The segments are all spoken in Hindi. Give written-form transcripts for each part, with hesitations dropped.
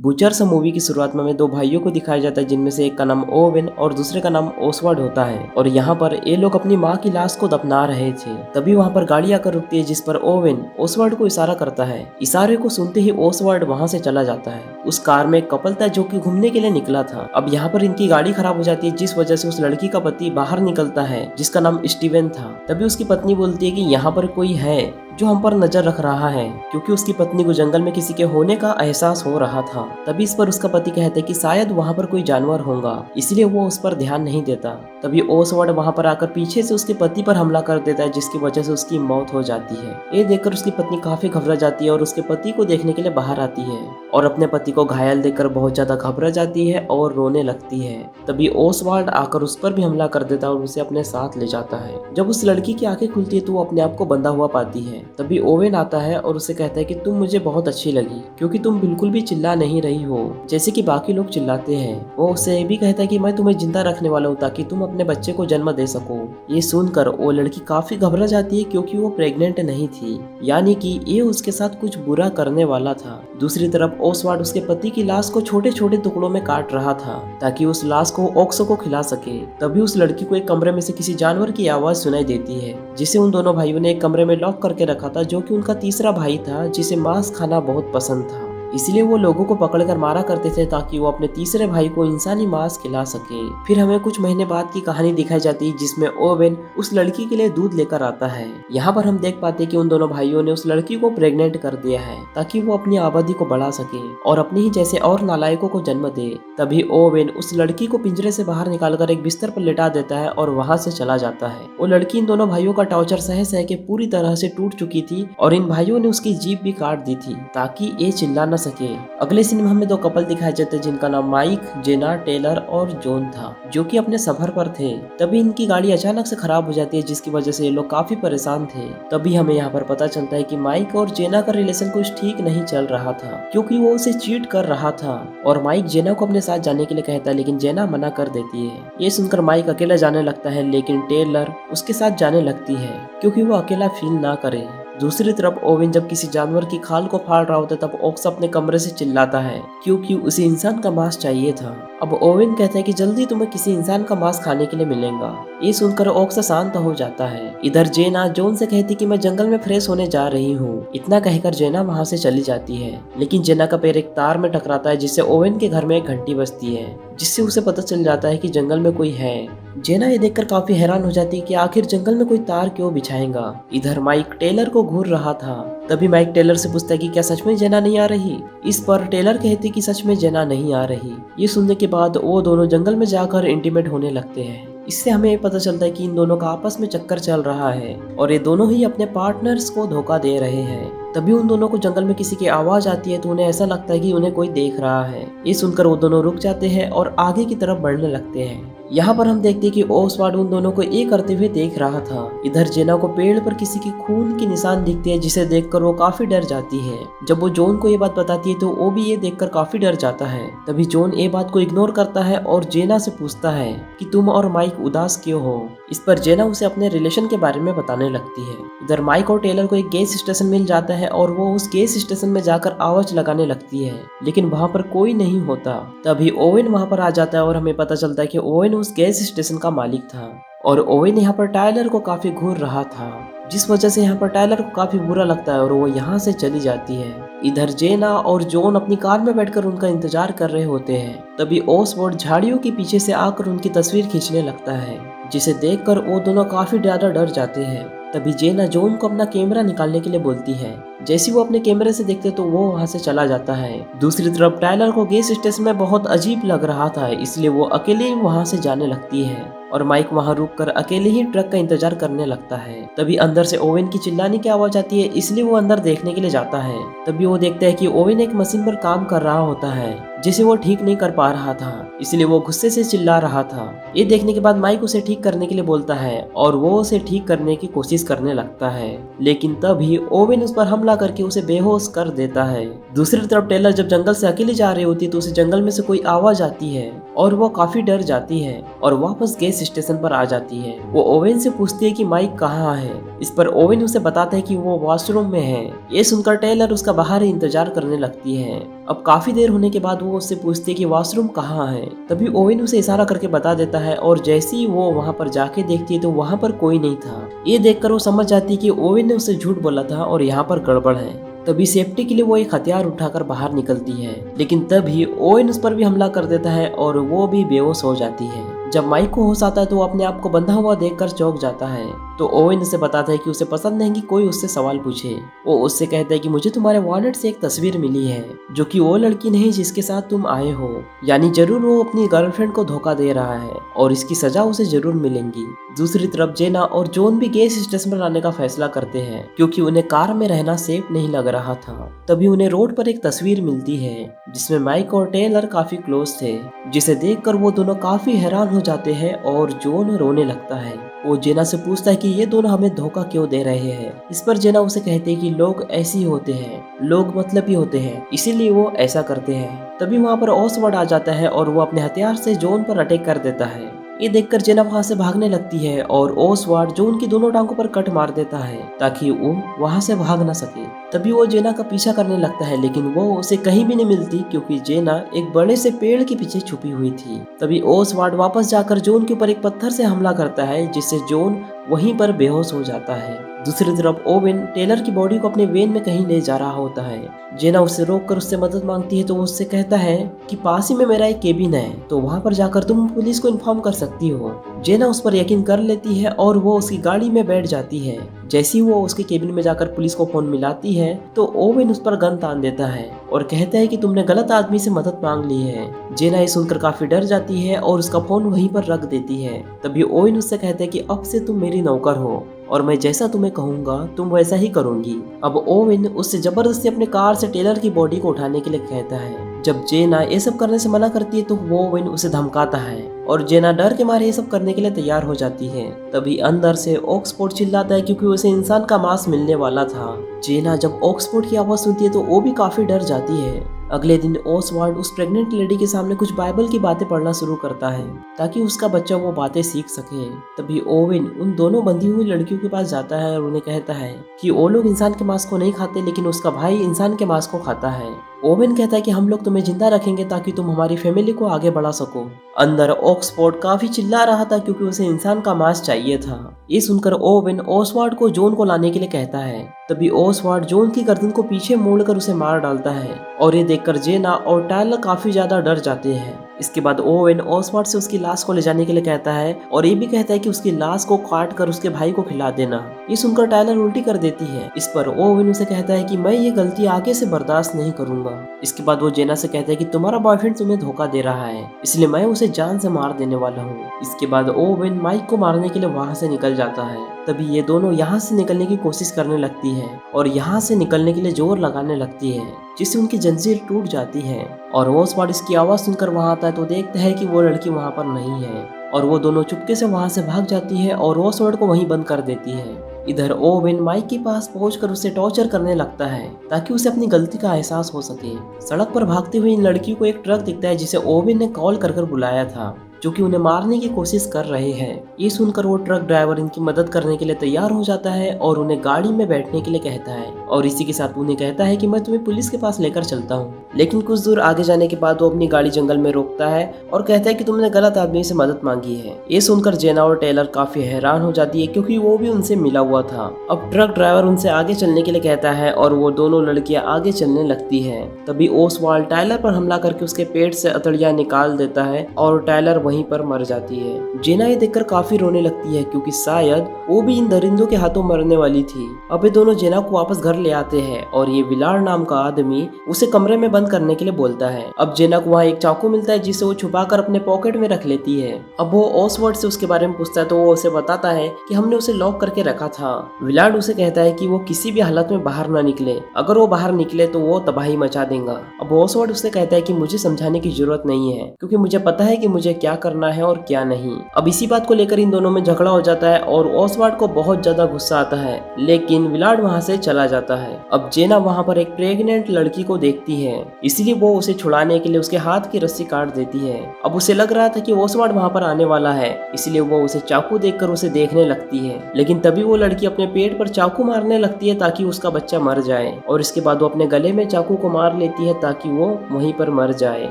बुचर्स मूवी की शुरुआत में हमें दो भाइयों को दिखाया जाता है, जिनमें से एक का नाम ओवेन और दूसरे का नाम ओसवर्ड होता है। और यहाँ पर ये लोग अपनी माँ की लाश को दफना रहे थे। तभी वहाँ पर गाड़ी आकर रुकती है, जिस पर ओवेन ओसवर्ड को इशारा करता है। इशारे को सुनते ही ओसवर्ड वहाँ से चला जाता है। उस कार में एक कपल था जो कि घूमने के लिए निकला था। अब यहाँ पर इनकी गाड़ी खराब हो जाती है, जिस वजह से उस लड़की का पति बाहर निकलता है, जिसका नाम स्टीवन था। तभी उसकी पत्नी बोलती है कि यहाँ पर कोई है जो हम पर नजर रख रहा है, क्योंकि उसकी पत्नी को जंगल में किसी के होने का एहसास हो रहा था। तभी इस पर उसका पति कहता है कि शायद वहाँ पर कोई जानवर होगा, इसलिए वो उस पर ध्यान नहीं देता। तभी ओसवर्ड वहाँ पर आकर पीछे से उसके पति पर हमला कर देता है, जिसकी वजह से उसकी मौत हो जाती है। ये देखकर उसकी पत्नी काफी घबरा जाती है और उसके पति को देखने के लिए बाहर आती है और अपने पति को घायल देखकर बहुत ज्यादा घबरा जाती है और रोने लगती है। तभी ओसवर्ड आकर उस पर भी हमला कर देता है और उसे अपने साथ ले जाता है। जब उस लड़की की आंखें खुलती है तो वो अपने आप को बंधा हुआ पाती है। तभी ओवेन आता है और उसे कहता है कि तुम मुझे बहुत अच्छी लगी, क्योंकि तुम बिल्कुल भी चिल्ला नहीं रही हो जैसे कि बाकी लोग चिल्लाते हैं। वो उससे ये भी कहता है कि मैं तुम्हें जिंदा रखने वाला हूँ ताकि तुम अपने बच्चे को जन्म दे सको। ये सुनकर वो लड़की काफी घबरा जाती है, क्योंकि वो प्रेग्नेंट नहीं थी, यानी कि ये उसके साथ कुछ बुरा करने वाला था। दूसरी तरफ ओसवर्ड उसके पति की लाश को छोटे छोटे टुकड़ों में काट रहा था ताकि उस लाश को ओक्सो को खिला सके। तभी उस लड़की को एक कमरे में से किसी जानवर की आवाज सुनाई देती है, जिसे उन दोनों भाइयों ने एक कमरे में लॉक करके रखा था, जो कि उनका तीसरा भाई था, जिसे मांस खाना बहुत पसंद था। इसलिए वो लोगों को पकड़कर मारा करते थे ताकि वो अपने तीसरे भाई को इंसानी मांस खिला सके। फिर हमें कुछ महीने बाद की कहानी दिखाई जाती है, जिसमें ओवेन उस लड़की के लिए दूध लेकर आता है। यहाँ पर हम देख पाते हैं कि उन दोनों भाइयों ने उस लड़की को प्रेग्नेंट कर दिया है ताकि वो अपनी आबादी को बढ़ा सके और अपने ही जैसे और नालायकों को जन्म दे। तभी ओवेन उस लड़की को पिंजरे से बाहर निकालकर एक बिस्तर पर लेटा देता है और वहाँ से चला जाता है। वो लड़की इन दोनों भाइयों का टॉर्चर सह सह के पूरी तरह से टूट चुकी थी और इन भाइयों ने उसकी जीभ भी काट दी थी ताकि ये चिल्ला न सके। अगले सीन में हमें दो कपल दिखाए जाते हैं, जिनका नाम माइक, जेना, टेलर और जॉन था, जो कि अपने सफर पर थे। तभी इनकी गाड़ी अचानक से खराब हो जाती है, जिसकी वजह से ये लोग काफी परेशान थे। तभी हमें यहाँ पर पता चलता है कि माइक और जेना का रिलेशन कुछ ठीक नहीं चल रहा था, क्योंकि वो उसे चीट कर रहा था और माइक जेना को अपने साथ जाने के लिए कहता है, लेकिन जेना मना कर देती है। ये सुनकर माइक अकेला जाने लगता है, लेकिन टेलर उसके साथ जाने लगती है, क्योंकि वो अकेला फील ना करे। दूसरी तरफ ओवेन जब किसी जानवर की खाल को फाड़ रहा होता है, तब ओक्स अपने कमरे से चिल्लाता है, क्योंकि उसे इंसान का मांस चाहिए था। अब ओवेन कहता है कि जल्दी तुम्हें किसी इंसान का मांस खाने के लिए मिलेगा। ये सुनकर ओक्स शांत हो जाता है। इधर जेना जॉन से कहती कि मैं जंगल में फ्रेश होने जा रही हूँ। इतना कहकर जेना वहाँ से चली जाती है, लेकिन जेना का पैर एक तार में टकराता है, जिससे ओवेन के घर में एक घंटी बजती है, जिससे उसे पता चल जाता है कि जंगल में कोई है। जेना ये देखकर काफी हैरान हो जाती है कि आखिर जंगल में कोई तार क्यों बिछाएगा। इधर माइक टेलर को घूर रहा था। तभी माइक टेलर से पूछता है कि क्या सच में जेना नहीं आ रही। इस पर टेलर कहती कि सच में जेना नहीं आ रही। ये सुनने के बाद वो दोनों जंगल में जाकर इंटीमेट होने लगते हैं। इससे हमें पता चलता है कि इन दोनों का आपस में चक्कर चल रहा है और ये दोनों ही अपने पार्टनर्स को धोखा दे रहे हैं। तभी उन दोनों को जंगल में किसी की आवाज आती है, तो उन्हें ऐसा लगता है कि उन्हें कोई देख रहा है। ये सुनकर वो दोनों रुक जाते हैं और आगे की तरफ बढ़ने लगते हैं। यहाँ पर हम देखते हैं कि ओसवर्ड उन दोनों को एक करते हुए देख रहा था। इधर जेना को पेड़ पर किसी की खून की निशान दिखते हैं, जिसे देखकर वो काफी डर जाती है। जब वो जॉन को ये बात बताती है तो वो भी ये देखकर काफी डर जाता है। तभी जॉन ये बात को इग्नोर करता है और जेना से पूछता है कि तुम और माइक उदास क्यों हो। इस पर जेना उसे अपने रिलेशन के बारे में बताने लगती है। इधर माइक और टेलर को एक गैस स्टेशन मिल जाता है और वो उस गैस स्टेशन में जाकर आवाज लगाने लगती है, लेकिन वहाँ पर कोई नहीं होता। तभी ओवेन वहाँ पर आ जाता है और हमें पता चलता है कि ओवेन उस गैस स्टेशन का मालिक था और ओवेन यहाँ पर टायलर को काफी घूर रहा था, जिस वजह से यहाँ पर टायलर को काफी बुरा लगता है और वो यहाँ से चली जाती है। इधर जेना और जॉन अपनी कार में बैठकर उनका इंतजार कर रहे होते हैं। तभी ओसवर्ड झाड़ियों के पीछे से आकर उनकी तस्वीर खींचने लगता है, जिसे देखकर वो दोनों काफी ज्यादा डर जाते हैं। तभी जेना जॉन को अपना कैमरा निकालने के लिए बोलती है। जैसे वो अपने कैमरे से देखते तो वो वहाँ से चला जाता है। दूसरी तरफ टायलर को गैस स्टेशन में बहुत अजीब लग रहा था, इसलिए वो अकेले ही वहाँ से जाने लगती है और माइक वहाँ रुककर अकेले ही ट्रक का इंतजार करने लगता है। तभी अंदर से ओवेन की चिल्लाने की आवाज आती है, इसलिए वो अंदर देखने के लिए जाता है। तभी वो देखता है कि ओवेन एक मशीन पर काम कर रहा होता है, जिसे वो ठीक नहीं कर पा रहा था, इसलिए वो गुस्से से चिल्ला रहा था। ये देखने के बाद माइक उसे ठीक करने के लिए बोलता है और वो उसे ठीक करने की कोशिश करने लगता है, लेकिन तभी ओवेन उस पर हमला करके उसे बेहोश कर देता है। दूसरी तरफ टेलर जब जंगल से अकेली जा रही होती है तो उसे जंगल में से कोई आवाज आती है और वो काफी डर जाती है और वापस गैस स्टेशन पर आ जाती है। वो ओवेन से पूछती है कि माइक कहाँ है। इस पर ओवेन उसे बताता है कि वो वॉशरूम में है। ये सुनकर टेलर उसका बाहर ही इंतजार करने लगती है। अब काफी देर होने के बाद वो उससे पूछती है कि वॉशरूम कहाँ है। तभी ओवेन उसे इशारा करके बता देता है और जैसे ही वो वहाँ पर जाके देखती है तो वहाँ पर कोई नहीं था। ये देखकर वो समझ जाती है कि ओवेन ने उसे झूठ बोला था और यहाँ पर गड़बड़ है। तभी सेफ्टी के लिए वो एक हथियार उठाकर बाहर निकलती है, लेकिन तभी ओवेन उस पर भी हमला कर देता है और वो भी बेहोश हो जाती है। जब माइक को होश आता है तो वो अपने आप को बंधा हुआ देखकर चौंक जाता है। तो ओवेन उसे बताता है कि उसे पसंद नहीं कि कोई उससे सवाल पूछे। वो उससे कहता है कि मुझे तुम्हारे वॉलेट से एक तस्वीर मिली है जो कि वो लड़की नहीं जिसके साथ तुम आए हो, यानी जरूर वो अपनी गर्लफ्रेंड को धोखा दे रहा है और इसकी सजा उसे जरूर मिलेगी। दूसरी तरफ जेना और जॉन भी गैस स्टेशन पर आने का फैसला करते हैं क्योंकि उन्हें कार में रहना सेफ नहीं लग रहा था। तभी उन्हें रोड पर एक तस्वीर मिलती है जिसमें माइक और टेलर काफी क्लोज थे, जिसे देखकर वो दोनों काफी हैरान हो जाते हैं और जॉन रोने लगता है। वो जेना से पूछता है कि ये दोनों हमें धोखा क्यों दे रहे हैं। इस पर जेना उसे कहते हैं कि लोग ऐसे ही होते हैं, लोग मतलबी होते हैं, इसीलिए वो ऐसा करते हैं। तभी वहाँ पर ओसवर्ड आ जाता है और वो अपने हथियार से जॉन पर अटैक कर देता है। ये देखकर जेना वहाँ से भागने लगती है और ओसवर्ड जॉन की दोनों टांगों पर कट मार देता है ताकि वो वहाँ से भाग ना सके। तभी वो जेना का पीछा करने लगता है, लेकिन वो उसे कहीं भी नहीं मिलती क्योंकि जेना एक बड़े से पेड़ के पीछे छुपी हुई थी। तभी ओसवर्ड वापस जाकर जॉन के ऊपर एक पत्थर से हमला करता है जिससे जॉन वहीं पर बेहोश हो जाता है। दूसरी तरफ ओवेन टेलर की बॉडी को अपने वेन में कहीं ले जा रहा होता है। जेना उसे रोककर उससे मदद मांगती है तो वो उससे कहता है कि पास ही में मेरा एक केबिन है, तो वहाँ पर जाकर तुम पुलिस को इन्फॉर्म कर सकती हो। जेना उस पर यकीन कर लेती है और वो उसकी गाड़ी में बैठ जाती है। जैसे ही वो उसके केबिन में जाकर पुलिस को फोन मिलाती है तो ओवेन उस पर गन तान देता है और कहता है कि तुमने गलत आदमी से मदद मांग ली है। जेना ये सुनकर काफी डर जाती है और उसका फोन वहीं पर रख देती है। तभी ओवेन उससे कहता है कि अब से तुम मेरी नौकर हो और मैं जैसा तुम्हें कहूंगा तुम वैसा ही करूंगी। अब ओवेन उससे जबरदस्ती अपने कार से टेलर की बॉडी को उठाने के लिए कहता है। जब जेना ये सब करने से मना करती है तो वो ओवेन उसे धमकाता है और जेना डर के मारे ये सब करने के लिए तैयार हो जाती है। तभी अंदर से ऑक्सफोर्ड चिल्लाता है क्योंकि उसे इंसान का मांस मिलने वाला था। जेना जब ऑक्सफोर्ड की आवाज सुनती है तो वो भी काफी डर जाती है। अगले दिन ओसवर्ड उस प्रेग्नेंट लेडी के सामने कुछ बाइबल की बातें पढ़ना शुरू करता है ताकि उसका बच्चा वो बातें सीख सके। तभी ओवेन उन दोनों बंधी हुई लड़कियों के पास जाता है और उन्हें कहता है कि वो लोग इंसान के मांस को नहीं खाते, लेकिन उसका भाई इंसान के मांस को खाता है। ओवेन कहता है कि हम लोग तुम्हें जिंदा रखेंगे ताकि तुम हमारी फैमिली को आगे बढ़ा सको। अंदर ऑक्सफोर्ड काफी चिल्ला रहा था क्योंकि उसे इंसान का मांस चाहिए था। ये सुनकर ओवेन ओसवर्ड को जॉन को लाने के लिए कहता है। तभी ओसवर्ड जॉन की गर्दन को पीछे मोड़कर उसे मार डालता है और ये देखकर जेना और टायलर काफी ज्यादा डर जाते हैं। इसके बाद ओवेन ओसवर्ड से उसकी लाश को ले जाने के लिए कहता है और ये भी कहता है कि उसकी लाश को काट कर उसके भाई को खिला देना। ये सुनकर टायलर उल्टी कर देती है। इस पर ओवेन उसे कहता है कि मैं ये गलती आगे से बर्दाश्त नहीं करूंगा। इसके बाद वो जेना से कहता है कि तुम्हारा बॉयफ्रेंड तुम्हें धोखा दे रहा है, इसलिए मैं उसे जान से मार देने वाला हूँ। इसके बाद ओवेन माइक को मारने के लिए वहाँ से निकल जाता है। तभी ये दोनों यहाँ से निकलने की कोशिश करने लगती है और यहाँ से निकलने के लिए जोर लगाने लगती है, जिससे उनकी जंजीर टूट जाती है। और ओसवर्ड इसकी आवाज सुनकर वहाँ आता है तो देखता है कि वो लड़की वहाँ पर नहीं है और वो दोनों चुपके से वहाँ से भाग जाती है और ओसवर्ड को वहीं बंद कर देती है। इधर ओवेन माइक के पास पहुंचकर उसे टॉर्चर करने लगता है ताकि उसे अपनी गलती का एहसास हो सके। सड़क पर भागते हुए इन लड़कियों को एक ट्रक दिखता है जिसे ओवेन ने कॉल कर बुलाया था, जो कि उन्हें मारने की कोशिश कर रहे हैं। ये सुनकर वो ट्रक ड्राइवर इनकी मदद करने के लिए तैयार हो जाता है और उन्हें गाड़ी में बैठने के लिए कहता है और इसी के साथ उन्हें कहता है कि मैं तुम्हें पुलिस के पास लेकर चलता हूँ। लेकिन कुछ दूर आगे जाने के बाद वो अपनी गाड़ी जंगल में रोकता है और कहता है कि तुमने गलत आदमी से मदद मांगी है। ये सुनकर जेना और टेलर काफी हैरान हो जाती है क्योंकि वो भी उनसे मिला हुआ था। अब ट्रक ड्राइवर उनसे आगे चलने के लिए कहता है और वो दोनों लड़कियां आगे चलने लगती है। तभी ओसवाल्ड टायलर पर हमला करके उसके पेट से अतड़ियां निकाल देता है और टायलर वहीं पर मर जाती है। जेना ये देखकर काफी रोने लगती है क्योंकि शायद वो भी इन दरिंदों के हाथों मरने वाली थी। अब ये दोनों जेना को वापस घर ले आते हैं और ये विलार नाम का आदमी उसे कमरे में बंद करने के लिए बोलता है। अब जेना को वहाँ एक चाकू मिलता है जिसे वो छुपाकर अपने पॉकेट में रख लेती है। अब वो ओसवर्ड से उसके बारे में पूछता है तो वो उसे बताता है कि हमने उसे लॉक करके रखा था। विलार्ड उसे कहता है कि वो किसी भी हालत में बाहर ना निकले, अगर वो बाहर निकले तो वो तबाही मचा देगा। अब ओसवर्ड उसे कहता है कि मुझे समझाने की जरूरत नहीं है क्योंकि मुझे पता है कि मुझे क्या करना है और क्या नहीं। अब इसी बात को लेकर इन दोनों में झगड़ा हो जाता है और ओसवर्ड को बहुत ज्यादा गुस्सा आता है, लेकिन विलार्ड वहाँ से चला जाता है। अब जेना वहाँ पर एक प्रेग्नेंट लड़की को देखती है, इसलिए वो उसे छुड़ाने के लिए उसके हाथ की रस्सी काट देती है। अब उसे लग रहा था कि ओसवर्ड वहाँ पर आने वाला है, इसलिए वो उसे चाकू देखकर उसे देखने लगती है, लेकिन तभी वो लड़की अपने पेट पर चाकू मारने लगती है ताकि उसका बच्चा मर जाए और इसके बाद वो अपने गले में चाकू को मार लेती है ताकि वो वहीं पर मर जाए।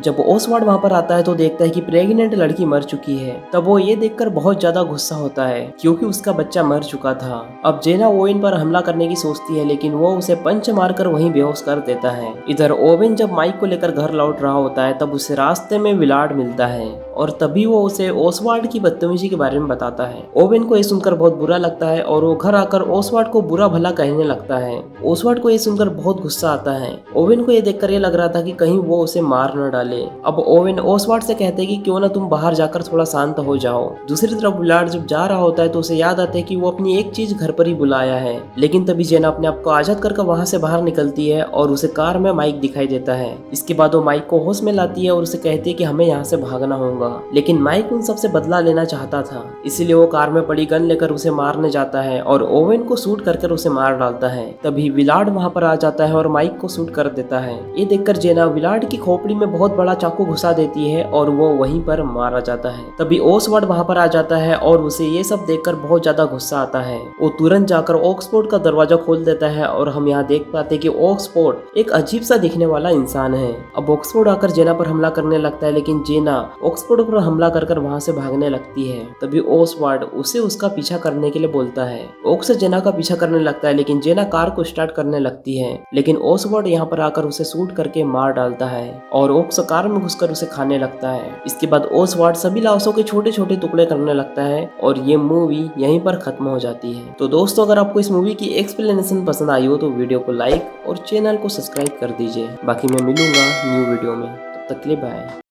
जब ओसवर्ड वहाँ पर आता है तो देखता है कि प्रेग्नेंट लड़की मर चुकी है। तब वो ये देखकर बहुत ज्यादा गुस्सा होता है क्योंकि उसका बच्चा मर चुका था। अब जेना ओवेन पर हमला करने की सोचती है, लेकिन वो उसे पंच मारकर वहीं बेहोश कर देता है। इधर ओवेन जब माइक को लेकर घर लौट रहा होता है तब उसे रास्ते में विलार्ड मिलता है और तभी वो उसे ओसवाल्ड की बदतमीजी के बारे में बताता है। ओवेन को ये सुनकर बहुत बुरा लगता है और वो घर आकर ओसवाल्ड को बुरा भला कहने लगता है। ओसवाल्ड को ये सुनकर बहुत गुस्सा आता है। ओवेन को ये देखकर ये लग रहा था कि कहीं वो उसे मार न डाले। अब ओवेन ओसवाल्ड से कहते हैं कि क्यों ना तुम बाहर जाकर थोड़ा शांत हो जाओ। दूसरी तरफ विलार्ड जब जा रहा होता है तो उसे याद आता है कि वो अपनी एक चीज घर पर ही बुलाया है, लेकिन तभी जेना अपने आप को आजाद करके वहां से बाहर निकलती है और उसे कार में माइक दिखाई देता है। इसके बाद वो माइक को होश में लाती है और उसे कहती है कि हमें यहाँ से भागना होगा, लेकिन माइक उन सबसे बदला लेना चाहता था, इसलिए वो कार में पड़ी गन लेकर उसे मारने जाता है और ओवेन को शूट करके उसे मार डालता है। तभी विलार्ड वहां पर आ जाता है और माइक को शूट कर देता है। ये देखकर जेना विलार्ड की खोपड़ी में बहुत बड़ा चाकू घुसा देती है और वो वहीं पर मारा जाता है। तभी ओसवर्ड वहां पर आ जाता है और उसे ये सब देखकर बहुत ज्यादा गुस्सा आता है। वो तुरंत जाकर ऑक्सफोर्ड का दरवाजा खोल देता है और हम यहाँ देख पाते कि ऑक्सफोर्ड एक अजीब सा दिखने वाला इंसान है। अब ऑक्सफोर्ड आकर जेना पर हमला करने लगता है, लेकिन जेना ऑक्सफोर्ड पर हमला कर वहां से भागने लगती है। तभी ओसवर्ड उसे उसका पीछा करने के लिए बोलता है। ओक्स जेना का पीछा करने लगता है, लेकिन जेना कार को स्टार्ट करने लगती है, लेकिन ओसवर्ड यहाँ पर आकर उसे शूट करके मार डालता है और ओक्स कार में घुसकर उसे खाने लगता है। इसके बाद ओसवर्ड सभी लाशों के छोटे छोटे टुकड़े करने लगता है और ये मूवी यहीं पर खत्म हो जाती है। तो दोस्तों, अगर आपको इस मूवी की एक्सप्लेनेशन पसंद आई हो तो वीडियो को लाइक और चैनल को सब्सक्राइब कर दीजिए। बाकी मैं मिलूंगा न्यू वीडियो में, तब तक के लिए बाय।